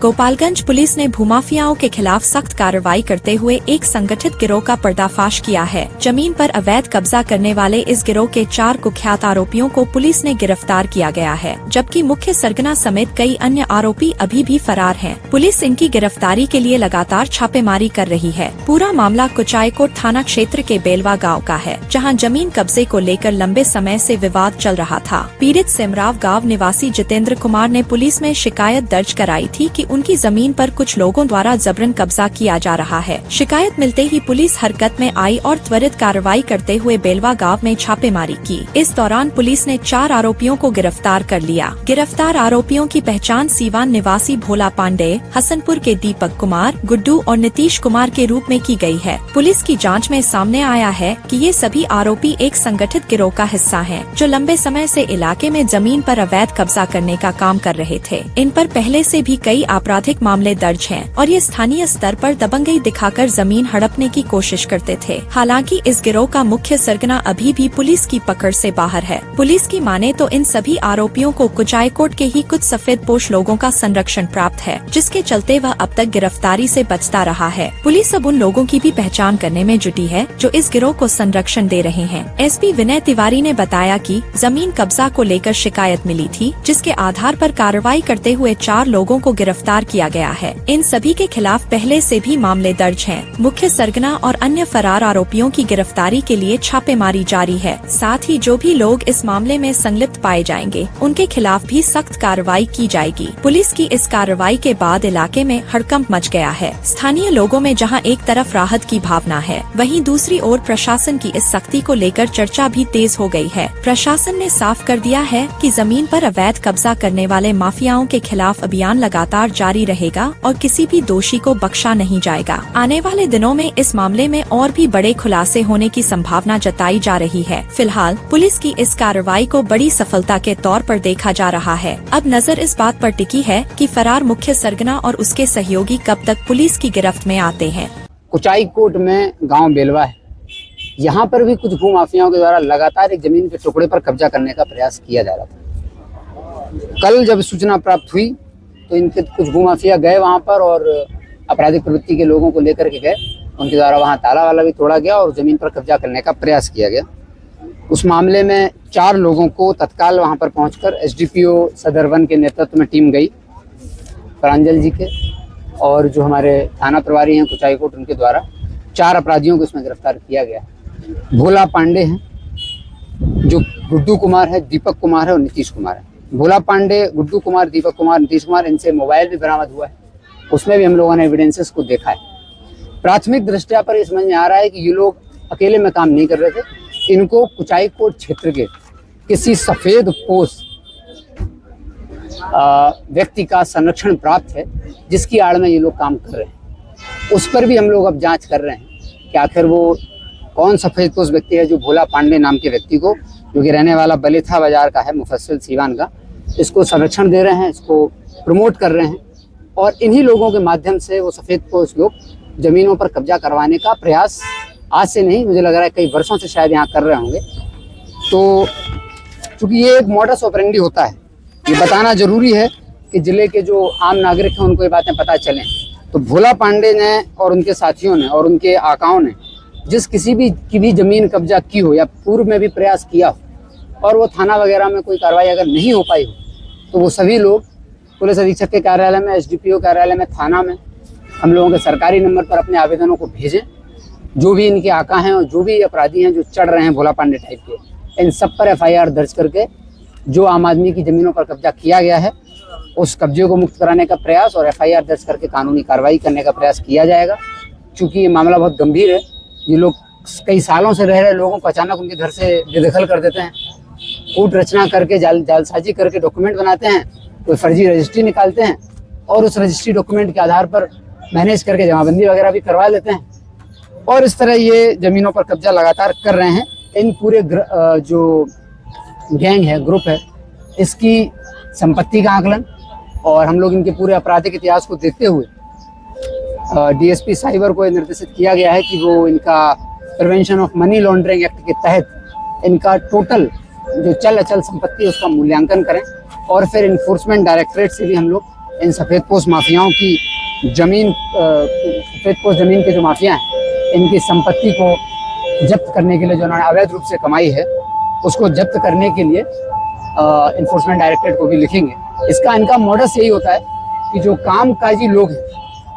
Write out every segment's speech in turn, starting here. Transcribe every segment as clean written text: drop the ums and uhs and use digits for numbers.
Gopalganj police ने भूमाफियाओं के खिलाफ सख्त कार्रवाई करते हुए एक संगठित गिरोह का पर्दाफाश किया है। जमीन पर अवैध कब्जा करने वाले इस गिरोह के 4 कुख्यात आरोपियों को पुलिस ने गिरफ्तार किया गया है, जबकि मुख्य सरगना समेत कई अन्य आरोपी अभी भी फरार हैं। पुलिस इनकी गिरफ्तारी के लिए लगातार छापेमारी कर रही है। पूरा मामला कुचायकोट थाना क्षेत्र के बेलवा गाँव का है, जहाँ जमीन कब्जे को लेकर लंबे समय से विवाद चल रहा था। पीड़ित सिमराव गाँव निवासी जितेंद्र कुमार ने पुलिस में शिकायत दर्ज कराई थी कि उनकी जमीन पर कुछ लोगों द्वारा जबरन कब्जा किया जा रहा है। शिकायत मिलते ही पुलिस हरकत में आई और त्वरित कार्रवाई करते हुए बेलवा गांव में छापेमारी की। इस दौरान पुलिस ने 4 आरोपियों को गिरफ्तार कर लिया। गिरफ्तार आरोपियों की पहचान सीवान निवासी भोला पांडे, हसनपुर के दीपक कुमार, गुड्डू और नीतीश कुमार के रूप में की गई है। पुलिस की जाँच में सामने आया है कि ये सभी आरोपी एक संगठित गिरोह का हिस्सा है, जो लंबे समय से इलाके में जमीन पर अवैध कब्जा करने का काम कर रहे थे। इन पर पहले से भी कई आपराधिक मामले दर्ज हैं और ये स्थानीय स्तर पर दबंगई दिखाकर जमीन हड़पने की कोशिश करते थे। हालांकि इस गिरोह का मुख्य सरगना अभी भी पुलिस की पकड़ से बाहर है। पुलिस की माने तो इन सभी आरोपियों को कुचायकोट के ही कुछ सफेदपोश लोगों का संरक्षण प्राप्त है, जिसके चलते वह अब तक गिरफ्तारी से बचता रहा है। पुलिस अब उन लोगों की भी पहचान करने में जुटी है जो इस गिरोह को संरक्षण दे रहे हैं। एसपी विनय तिवारी ने बताया कि जमीन कब्जा को लेकर शिकायत मिली थी, जिसके आधार पर कार्रवाई करते हुए 4 लोगों को गिरफ्तार किया गया है। इन सभी के खिलाफ पहले से भी मामले दर्ज हैं। मुख्य सरगना और अन्य फरार आरोपियों की गिरफ्तारी के लिए छापेमारी जारी है। साथ ही जो भी लोग इस मामले में संलिप्त पाए जाएंगे, उनके खिलाफ भी सख्त कार्रवाई की जाएगी। पुलिस की इस कार्रवाई के बाद इलाके में हड़कंप मच गया है। स्थानीय लोगों में जहां एक तरफ राहत की भावना है, वहीं दूसरी ओर प्रशासन की इस सख्ती को लेकर चर्चा भी तेज हो गई है। प्रशासन ने साफ कर दिया है कि जमीन पर अवैध कब्जा करने वाले माफियाओं के खिलाफ अभियान लगातार जारी रहेगा और किसी भी दोषी को बख्शा नहीं जाएगा। आने वाले दिनों में इस मामले में और भी बड़े खुलासे होने की संभावना जताई जा रही है। फिलहाल पुलिस की इस कार्रवाई को बड़ी सफलता के तौर पर देखा जा रहा है। अब नजर इस बात पर टिकी है कि फरार मुख्य सरगना और उसके सहयोगी कब तक पुलिस की गिरफ्त में आते हैं। कुचायकोट में गाँव बेलवा है, यहाँ पर भी कुछ भूमाफियाओं के द्वारा लगातार एक जमीन के टुकड़े पर कब्जा करने का प्रयास किया जा रहा था। कल जब सूचना प्राप्त हुई तो इनके कुछ भूमाफिया गए वहाँ पर और आपराधिक प्रवृत्ति के लोगों को लेकर के गए। उनके द्वारा वहाँ ताला वाला भी तोड़ा गया और जमीन पर कब्जा करने का प्रयास किया गया। उस मामले में 4 लोगों को तत्काल वहाँ पर पहुँचकर एसडीपीओ सदर 1 के नेतृत्व में टीम गई, प्रांजल जी के और जो हमारे थाना प्रभारी हैं कुचायकोट, उनके द्वारा 4 अपराधियों को इसमें गिरफ्तार किया गया। भोला पांडे हैं, जो गुड्डू कुमार है, दीपक कुमार है और नीतीश कुमार है। भोला पांडे, गुड्डू कुमार, दीपक कुमार, नीतीश कुमार, इनसे मोबाइल भी बरामद हुआ है। उसमें भी हम लोगों ने एविडेंसेस को देखा है। प्राथमिक दृष्टया पर ये समझ में आ रहा है कि ये लोग अकेले में काम नहीं कर रहे थे। इनको कुचायकोट क्षेत्र के किसी सफेद पोश व्यक्ति का संरक्षण प्राप्त है, जिसकी आड़ में ये लोग काम कर रहे हैं। उस पर भी हम लोग अब जांच कर रहे हैं कि आखिर वो कौन सफेदपोश व्यक्ति है जो भोला पांडे नाम के व्यक्ति को, जो कि रहने वाला बलेथा बाजार का है, मुफस्सिल सीवान का, इसको संरक्षण दे रहे हैं, इसको प्रमोट कर रहे हैं और इन्हीं लोगों के माध्यम से वो सफेदपोश लोग जमीनों पर कब्जा करवाने का प्रयास आज से नहीं, मुझे लग रहा है कई वर्षों से शायद यहाँ कर रहे होंगे। तो चूँकि ये एक मॉडस ऑपरेंडी होता है, ये बताना जरूरी है कि जिले के जो आम नागरिक हैं उनको ये बातें पता चलें। तो भोला पांडे ने और उनके साथियों ने और उनके आकाओं ने जिस किसी भी की भी जमीन कब्जा की हो या पूर्व में भी प्रयास किया हो और वो थाना वगैरह में कोई कार्रवाई अगर नहीं हो पाई हो, तो वो सभी लोग पुलिस अधीक्षक के कार्यालय में, एसडीपीओ कार्यालय में, थाना में हम लोगों के सरकारी नंबर पर अपने आवेदनों को भेजें। जो भी इनके आका हैं और जो भी अपराधी हैं जो चढ़ रहे हैं भोला पांडे टाइप के, इन सब पर FIR दर्ज करके जो आम आदमी की ज़मीनों पर कब्जा किया गया है उस कब्जे को मुक्त कराने का प्रयास और FIR दर्ज करके कानूनी कार्रवाई करने का प्रयास किया जाएगा। चूँकि ये मामला बहुत गंभीर है, ये लोग कई सालों से रह रहे लोगों को अचानक उनके घर से बेदखल कर देते हैं, कूट रचना करके जालसाजी करके डॉक्यूमेंट बनाते हैं, कोई फर्जी रजिस्ट्री निकालते हैं और उस रजिस्ट्री डॉक्यूमेंट के आधार पर मैनेज करके जमाबंदी वगैरह भी करवा लेते हैं और इस तरह ये ज़मीनों पर कब्जा लगातार कर रहे हैं। इन पूरे जो गैंग है, ग्रुप है, इसकी संपत्ति का आकलन और हम लोग इनके पूरे आपराधिक इतिहास को देखते हुए DSP साइबर को निर्देशित किया गया है कि वो इनका prevention of money laundering act के तहत इनका टोटल जो चल अचल संपत्ति है उसका मूल्यांकन करें और फिर इन्फोर्समेंट डायरेक्टरेट से भी हम लोग इन सफ़ेदपोश माफियाओं की ज़मीन, सफ़ेदपोश ज़मीन के जो माफिया हैं, इनकी संपत्ति को जब्त करने के लिए, जो उन्होंने अवैध रूप से कमाई है, उसको जब्त करने के लिए इन्फोर्समेंट डायरेक्टरेट को भी लिखेंगे। इसका इनका मोडस यही होता है कि जो कामकाजी लोग हैं,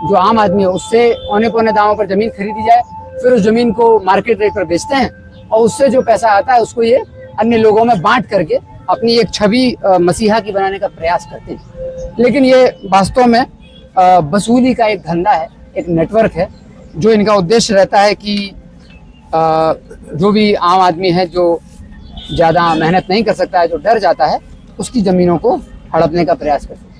जो आम आदमी है, उससे औने पौने दामों पर ज़मीन खरीदी जाए, फिर उस ज़मीन को मार्केट रेट पर बेचते हैं और उससे जो पैसा आता है उसको ये अन्य लोगों में बांट करके अपनी एक छवि मसीहा की बनाने का प्रयास करते हैं। लेकिन ये वास्तव में वसूली का एक धंधा है, एक नेटवर्क है, जो इनका उद्देश्य रहता है कि जो भी आम आदमी है, जो ज़्यादा मेहनत नहीं कर सकता है, जो डर जाता है, उसकी ज़मीनों को हड़पने का प्रयास करते हैं।